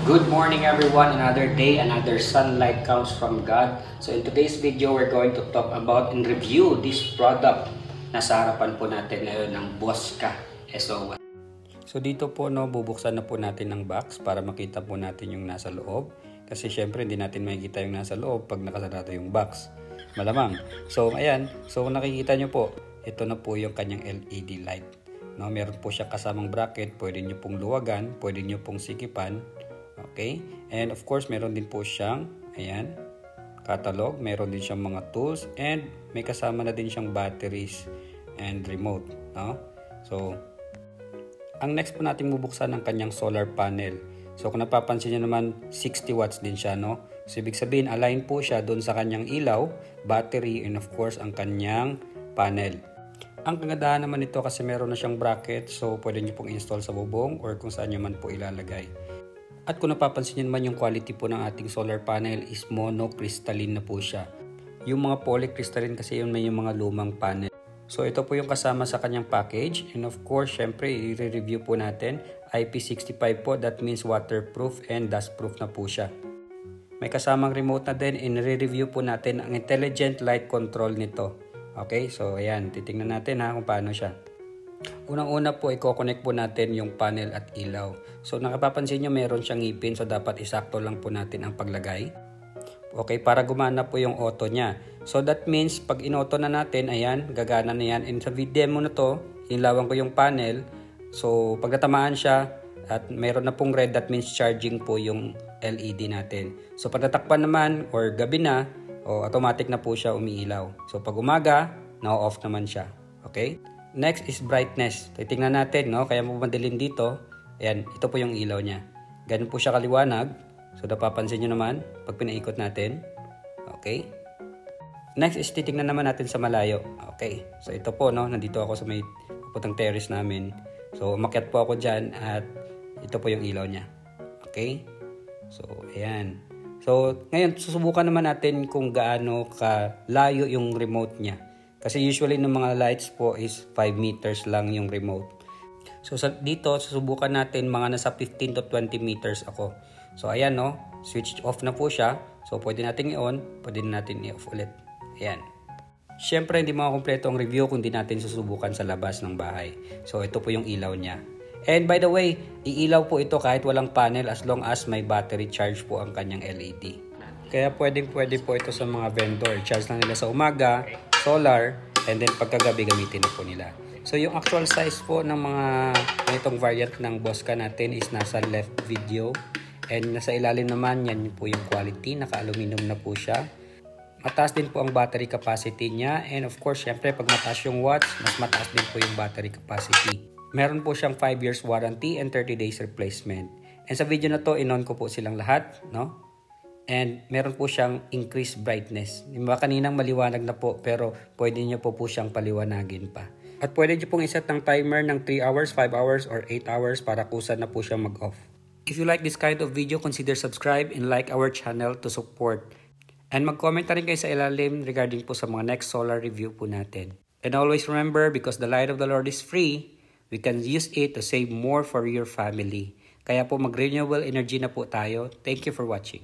Good morning everyone, another day, another sunlight comes from God. So in today's video, we're going to talk about and review this product na sa harapan po natin ngayon ng Bosca SO1. So dito po bubuksan na po natin ang box para makita po natin yung nasa loob. Kasi syempre hindi natin makikita yung nasa loob pag nakasarado yung box. Malamang. So ayan, so nakikita nyo po, ito na po yung kanyang LED light. No, meron po siya kasamang bracket, pwede nyo pong luwagan, pwede nyo pong sikipan. Okay? And of course, meron din po siyang, ayan, catalog. Meron din siyang mga tools. And may kasama na din siyang batteries and remote. No? So, ang next po natin bubuksan ang kanyang solar panel. So, kung napapansin nyo naman, 60 watts din siya. No? So, ibig sabihin, align po siya doon sa kanyang ilaw, battery, and of course, ang kanyang panel. Ang kagandahan naman nito kasi meron na siyang bracket. So, pwede nyo pong install sa bubong or kung saan nyo man po ilalagay. At kung napapansin nyo naman yung quality po ng ating solar panel is monocrystalline na po siya. Yung mga polycrystalline kasi yun may yung mga lumang panel. So ito po yung kasama sa kanyang package. And of course, syempre i-review po natin. IP65 po, that means waterproof and dustproof na po siya. May kasamang remote na din and i-review po natin ang intelligent light control nito. Okay, so ayan, titingnan natin kung paano siya. Unang-una po, i-connect po natin yung panel at ilaw. So, nakapapansin nyo meron siyang ngipin. So, dapat isakto lang po natin ang paglagay. Okay, para gumana po yung auto niya. So, that means, pag in-auto na natin, ayan, gagana na yan. And sa demo na to, inilawan ko yung panel. So, pag natamaan siya, at meron na pong red, that means charging po yung LED natin. So, pag natakpan naman, or gabi na, automatic na po siya umiilaw. So, pag umaga, na-off naman siya. Okay? Next is brightness. Titingnan natin, no? Kaya madilim dito. Ayan, ito po yung ilaw niya. Ganun po siya kaliwanag. So, napapansin nyo naman pag pinaikot natin. Okay. Next is titingnan naman natin sa malayo. Okay. So, ito po, no? Nandito ako sa may putang terrace namin. So, umakyat po ako dyan at ito po yung ilaw niya. Okay. So, ayan. So, ngayon, susubukan naman natin kung gaano kalayo yung remote niya. Kasi usually ng mga lights po is 5 meters lang yung remote. So dito, susubukan natin mga nasa 15 to 20 meters ako. So ayan, no, switch off na po siya. So pwede natin i-on, pwede natin i-off ulit. Ayan. Siyempre, hindi makakompleto ang review kung di natin susubukan sa labas ng bahay. So ito po yung ilaw niya. And by the way, iilaw po ito kahit walang panel as long as may battery charge po ang kanyang LED. Kaya pwede po ito sa mga vendor. Charge lang nila sa umaga, solar, and then pagkagabi gamitin na po nila. So yung actual size po ng mga itong variant ng Bosca natin is nasa left video. And nasa ilalim naman, yan po yung quality. Naka-aluminum na po siya. Mataas din po ang battery capacity niya. And of course, syempre pag mataas yung watts, mas mataas din po yung battery capacity. Meron po siyang 5 years warranty and 30 days replacement. And sa video na to, inon ko po silang lahat, no? And meron po siyang increased brightness. Diba kaninang maliwanag na po pero pwede nyo po siyang paliwanagin pa. At pwede nyo pong iset ng timer ng 3 hours, 5 hours, or 8 hours para kusa na po siyang mag-off. If you like this kind of video, consider subscribe and like our channel to support. And mag-comment na rin kayo sa ilalim regarding po sa mga next solar review po natin. And always remember, because the light of the Lord is free, we can use it to save more for your family. Kaya po mag-renewable energy na po tayo. Thank you for watching.